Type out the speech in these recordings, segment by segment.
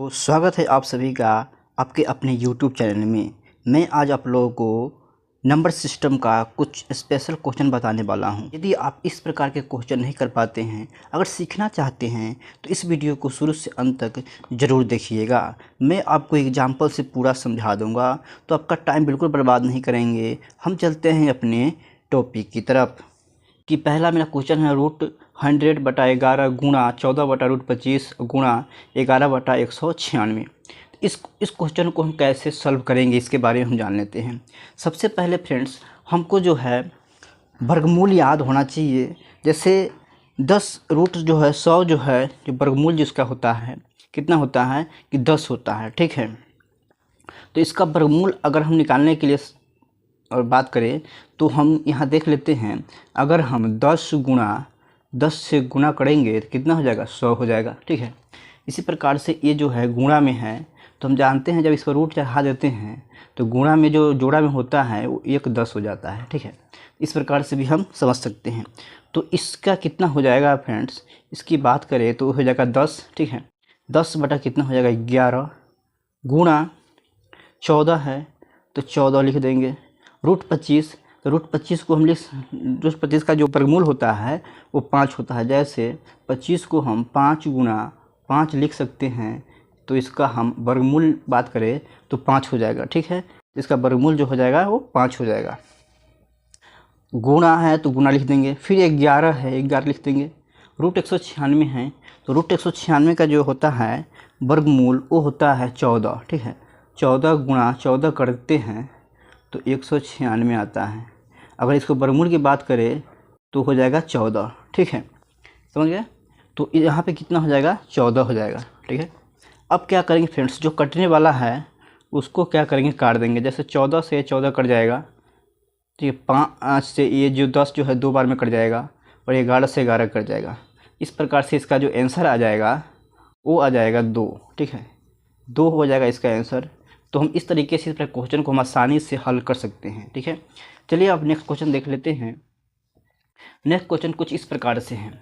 तो स्वागत है आप सभी का आपके अपने यूट्यूब चैनल में। मैं आज आप लोगों को नंबर सिस्टम का कुछ स्पेशल क्वेश्चन बताने वाला हूं। यदि आप इस प्रकार के क्वेश्चन नहीं कर पाते हैं, अगर सीखना चाहते हैं तो इस वीडियो को शुरू से अंत तक ज़रूर देखिएगा। मैं आपको एग्जाम्पल से पूरा समझा दूंगा, तो आपका टाइम बिल्कुल बर्बाद नहीं करेंगे। हम चलते हैं अपने टॉपिक की तरफ कि पहला मेरा क्वेश्चन है √100/11 गुणा 14/√25 गुणा 11/196। इस क्वेश्चन को हम कैसे सॉल्व करेंगे इसके बारे में हम जान लेते हैं। सबसे पहले फ्रेंड्स, हमको जो है वर्गमूल याद होना चाहिए। जैसे 10 रूट जो है 100 जो है जो वर्गमूल जिसका होता है कितना होता है कि 10 होता है, ठीक है। तो इसका वर्गमूल अगर हम निकालने के लिए और बात करें तो हम यहाँ देख लेते हैं। अगर हम 10 से गुणा करेंगे तो कितना हो जाएगा, 100 हो जाएगा, ठीक है। इसी प्रकार से ये जो है गुणा में है, तो हम जानते हैं जब इसका रूट चढ़ा देते हैं तो गुणा में जो जोड़ा में होता है वो 10 हो जाता है, ठीक है। इस प्रकार से भी हम समझ सकते हैं। तो इसका कितना हो जाएगा फ्रेंड्स, इसकी बात करें तो हो जाएगा 10, ठीक है। 10 बटा कितना हो जाएगा 11 गुणा 14 है तो 14 लिख देंगे। √25, तो √25 को हम √25 का जो वर्गमूल होता है वो 5 होता है। जैसे 25 को हम 5 गुणा 5 लिख सकते हैं, तो इसका हम वर्गमूल बात करें तो 5 हो जाएगा, ठीक है। इसका वर्गमूल जो हो जाएगा वो 5 हो जाएगा। गुणा है तो गुणा लिख देंगे, फिर 11 है 11 लिख देंगे। √196 है तो √196 का जो होता है वर्गमूल वो होता है 14, ठीक है। 14 गुणा 14 करते हैं तो 196 आता है। अगर इसको वर्गमूल की बात करें तो हो जाएगा 14, ठीक है, समझ गए। तो यहाँ पे कितना हो जाएगा, 14 हो जाएगा, ठीक है। अब क्या करेंगे फ्रेंड्स, जो कटने वाला है उसको क्या करेंगे, काट देंगे। जैसे 14 से 14 कट जाएगा, ठीक है। 5 से ये जो 10 जो है 2 बार में कट जाएगा, और 11 से 11 कट जाएगा। इस प्रकार से इसका जो आंसर आ जाएगा वो आ जाएगा 2, ठीक है। 2 हो जाएगा इसका आंसर। तो हम इस तरीके से इस क्वेश्चन को हम आसानी से हल कर सकते हैं, ठीक है। चलिए अब नेक्स्ट क्वेश्चन देख लेते हैं। नेक्स्ट क्वेश्चन कुछ इस प्रकार से है।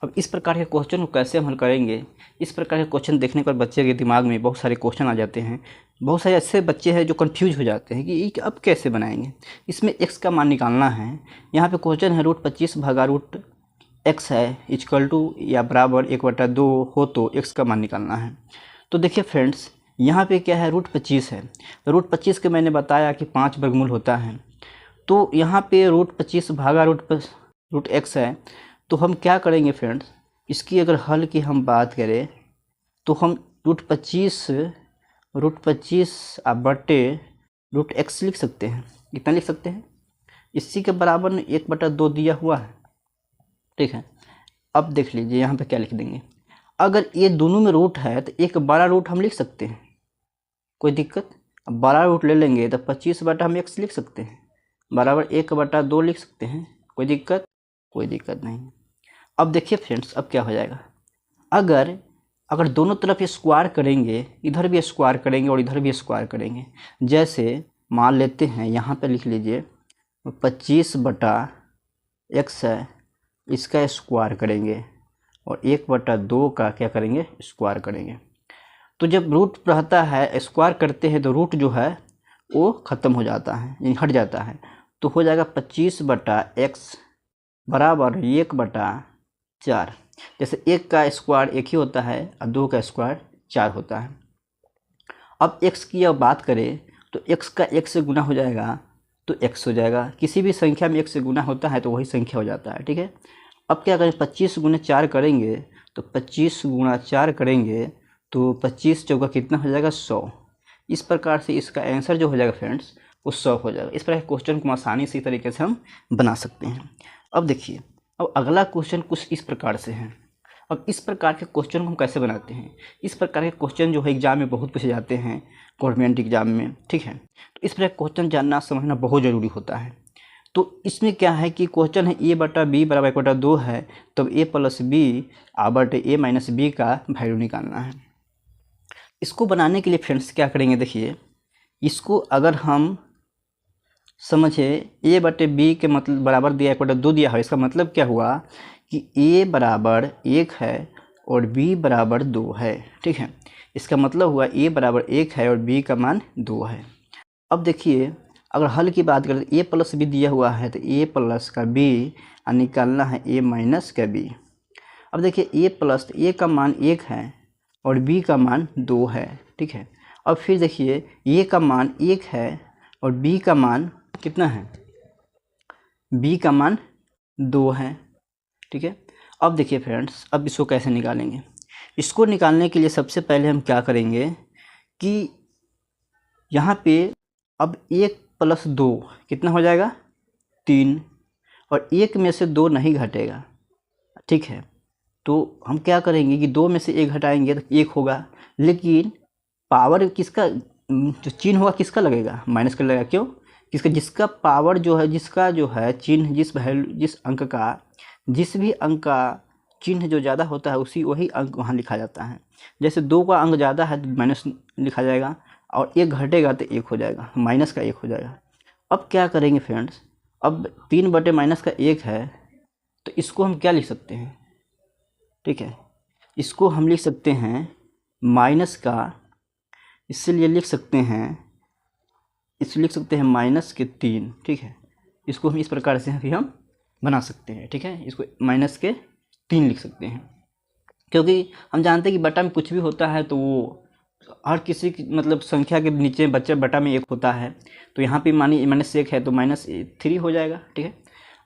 अब इस प्रकार के क्वेश्चन को कैसे हम हल करेंगे, इस प्रकार के क्वेश्चन देखने पर बच्चे के दिमाग में बहुत सारे क्वेश्चन आ जाते हैं। बहुत सारे ऐसे बच्चे हैं जो कंफ्यूज हो जाते हैं कि ये अब कैसे बनाएंगे। इसमें x का मान निकालना है। यहाँ पे क्वेश्चन है √25/√x है इक्वल टू या बराबर 1/2 हो तो x का मान निकालना है। तो देखिए फ्रेंड्स, यहाँ पे क्या है, √25 है। √25 के मैंने बताया कि 5 वर्गमूल होता है। तो यहाँ पे √25/√x है, तो हम क्या करेंगे फ्रेंड्स, इसकी अगर हल की हम बात करें तो हम √25/√x लिख सकते हैं। कितना लिख सकते हैं, इसी के बराबर 1/2 दिया हुआ है, ठीक है। अब देख लीजिए यहाँ पे क्या लिख देंगे। अगर ये दोनों में रूट है तो एक बड़ा रूट हम लिख सकते हैं, कोई दिक्कत। अब बड़ा रूट ले लेंगे तो 25/x लिख सकते हैं, बराबर 1/2 लिख सकते हैं, कोई दिक्कत, कोई दिक्कत नहीं। अब देखिए फ्रेंड्स, अब क्या हो जाएगा, अगर दोनों तरफ स्क्वायर करेंगे, इधर भी स्क्वायर करेंगे और इधर भी स्क्वायर करेंगे। जैसे मान लेते हैं यहाँ पे लिख लीजिए 25/x है, इसका स्क्वायर करेंगे और 1/2 का क्या करेंगे, स्क्वायर करेंगे। तो जब रूट रहता है, स्क्वायर करते हैं तो रूट जो है वो ख़त्म हो जाता है, यानी हट जाता है। तो हो जाएगा 25/x बराबर 1/4। जैसे 1 का स्क्वायर 1 ही होता है और 2 का स्क्वायर 4 होता है। अब x की अब बात करें तो x का 1 से गुना हो जाएगा तो x हो जाएगा। किसी भी संख्या में 1 से गुना होता है तो वही संख्या हो जाता है, ठीक है। अब क्या करें, 25 × 4 करेंगे तो 25 × 4 करेंगे तो 25 चौका कितना हो जाएगा, 100। इस प्रकार से इसका आंसर जो हो जाएगा फ्रेंड्स वो 100 हो जाएगा। इस प्रकार के क्वेश्चन को आसानी से तरीके से हम बना सकते हैं। अब देखिए, अब अगला क्वेश्चन कुछ इस प्रकार से है। अब इस प्रकार के क्वेश्चन को हम कैसे बनाते हैं, इस प्रकार के क्वेश्चन जो है एग्जाम में बहुत पूछे जाते हैं, गवर्नमेंट एग्जाम में, ठीक है। तो इस प्रकार क्वेश्चन जानना समझना बहुत ज़रूरी होता है। तो इसमें क्या है कि क्वेश्चन है a/b बराबर 1/2 है, तब a + b a - b का वैल्यू निकालना है। इसको बनाने के लिए फ्रेंड्स क्या करेंगे, देखिए इसको अगर हम समझे a/b के मतलब बराबर दिया 1/2 दिया है, इसका मतलब क्या हुआ कि a बराबर 1 है और b बराबर 2 है। ठीक है, इसका मतलब हुआ a बराबर 1 है और b का मान 2 है। अब देखिए अगर हल की बात करें तो a प्लस b दिया हुआ है तो a प्लस का b और निकालना है a माइनस का b। अब देखिए a प्लस तो a का मान 1 है और b का मान 2 है। ठीक है, अब फिर देखिए a का मान 1 है और b का मान कितना है, b का मान 2 है। ठीक है, अब देखिए फ्रेंड्स अब इसको कैसे निकालेंगे। इसको निकालने के लिए सबसे पहले हम क्या करेंगे कि यहाँ पे अब 1 प्लस 2 कितना हो जाएगा 3 और 1 में से 2 नहीं घटेगा। ठीक है, तो हम क्या करेंगे कि 2 में से 1 घटाएंगे तो 1 होगा, लेकिन पावर किसका जो चिन्ह होगा किसका लगेगा, माइनस का लगेगा। क्यों, जिसका पावर जो है जिसका जो है चिन्ह जिस अंक का जिस भी अंक का चिन्ह जो ज़्यादा होता है वही अंक वहाँ लिखा जाता है। जैसे 2 का अंक ज़्यादा है तो माइनस लिखा जाएगा और 1 घटेगा तो 1 हो जाएगा, माइनस का 1 हो जाएगा। अब क्या करेंगे फ्रेंड्स, अब 3 बटे माइनस का 1 है तो इसको हम क्या लिख सकते हैं। ठीक है, इसको हम लिख सकते हैं माइनस का, इसलिए लिख सकते हैं माइनस के 3। ठीक है, इसको हम इस प्रकार से भी हम बना सकते हैं। ठीक है, इसको माइनस के 3 लिख सकते हैं, क्योंकि हम जानते हैं कि बटा में कुछ भी होता है तो वो हर किसी की मतलब संख्या के नीचे बटा में 1 होता है, तो यहाँ पे मानिए -1 है तो -3 हो जाएगा। ठीक है,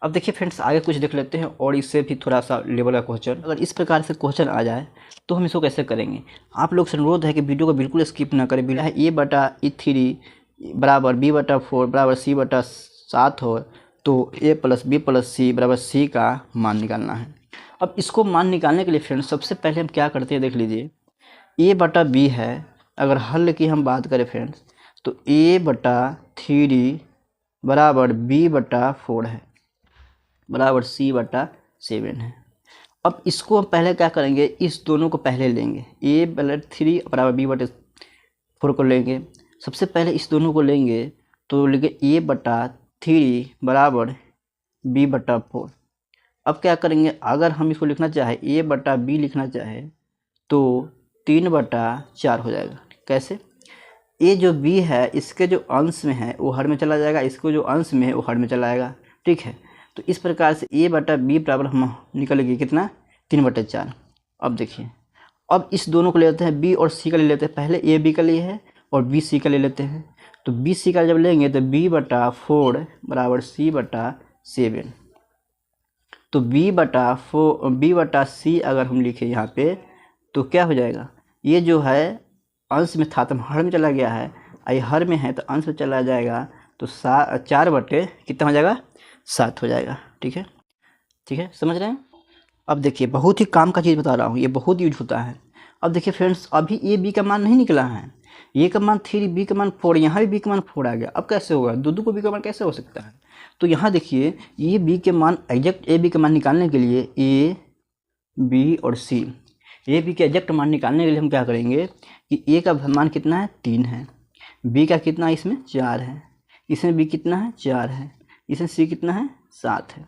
अब देखिए फ्रेंड्स आगे कुछ देख लेते हैं और इससे भी थोड़ा सा लेवल का क्वेश्चन। अगर इस प्रकार से क्वेश्चन आ जाए तो हम इसको कैसे करेंगे। आप लोग से अनुरोध है कि वीडियो को बिल्कुल स्किप ना करें। बिना a/3 बराबर b/4 बराबर c/7 हो तो a + b + c बराबर c का मान निकालना है। अब इसको मान निकालने के लिए फ्रेंड्स सबसे पहले हम क्या करते हैं, देख लीजिए a/b है। अगर हल की हम बात करें फ्रेंड्स तो a/3 बराबर b/4 है बराबर c/7 है। अब इसको हम पहले क्या करेंगे, इस दोनों को पहले लेंगे, a/3 बराबर b/4 को लेंगे। सबसे पहले इस दोनों को लेंगे तो लेंगे a/3 बराबर b/4। अब क्या करेंगे, अगर हम इसको लिखना चाहे a/b लिखना चाहे तो 3/4 हो जाएगा। कैसे, ये जो b है इसके जो अंश में है वो हर में चला जाएगा, इसको जो अंश में है वो हर में चला जाएगा। ठीक है, तो इस प्रकार से a/b बराबर हम निकलेगी कितना 3/4। अब देखिए अब इस दोनों को ले लेते हैं, b और c का ले लेते हैं। पहले a b का लिए है और b c का ले लेते हैं, तो b c का जब लेंगे तो b/4 बराबर c/7। तो b/c अगर हम लिखे यहाँ पे तो क्या हो जाएगा, ये जो है अंश में था तो हर में चला गया है, ये हर में है तो अंश में चला जाएगा तो 4 बटे कितना हो जाएगा 7 हो जाएगा। ठीक है, समझ रहे हैं। अब देखिए बहुत ही काम का चीज़ बता रहा हूँ, ये बहुत यूज होता है। अब देखिए फ्रेंड्स अभी a b का मान नहीं निकला है, a का मान 3 b का मान 4, यहाँ भी b का मान 4 आ गया। अब कैसे होगा, दो को b का मान कैसे हो सकता है। तो यहाँ देखिए ये b के मान एग्जैक्ट a b का मान निकालने के लिए a b और c a b के एग्जैक्ट मान निकालने के लिए हम क्या करेंगे कि a का मान कितना है 3 है, b का कितना है इसमें 4 है, इसमें b कितना है 4 है, इसमें c कितना है 7 है।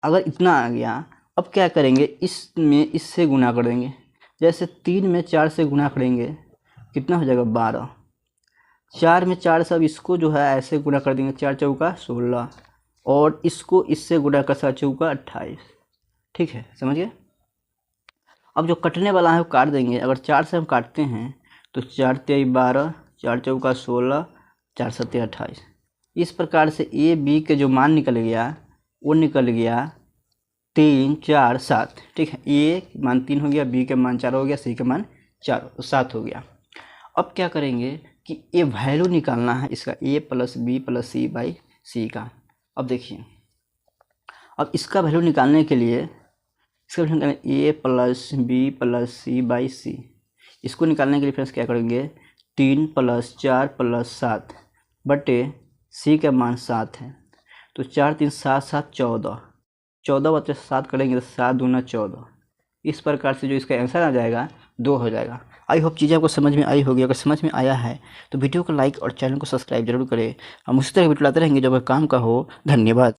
अगर इतना आ गया अब क्या करेंगे, इसमें इससे गुना कर देंगे। जैसे 3 में 4 से गुना करेंगे कितना हो जाएगा 12, 4 में 4 से अब इसको जो है ऐसे गुना कर देंगे, 4 चौका 16 और इसको इससे गुना कर 7 चौका 28। ठीक है, समझिए। अब जो कटने वाला है वो काट देंगे। अगर 4 से हम काटते हैं तो 4 तेई 12, 4 चौका 16, 4 सत्ते 28। इस प्रकार से a b के जो मान निकल गया वो निकल गया 3 4 7। ठीक है, a मान 3 हो गया, b का मान 4 हो गया, c का मान 7 हो गया। अब क्या करेंगे कि ये वैल्यू निकालना है इसका a + b + c by c का। अब देखिए अब इसका वैल्यू निकालने के लिए इसका वैल्यू निकालना a + b + c by c। इसको निकालने के लिए फ्रेंड्स क्या करेंगे 3 + 4 + 7 बटे c का मान 7 है तो 4 3 7 7 14, 14 बटे 7 करेंगे तो 7 दूना 14। इस प्रकार से जो इसका आंसर आ जाएगा 2 हो जाएगा। आई होप चीज़ें आपको समझ में आई होगी। अगर समझ में आया है तो वीडियो को लाइक और चैनल को सब्सक्राइब जरूर करें। हम उसी तरह वीडियो लाते रहेंगे जो काम का हो। धन्यवाद।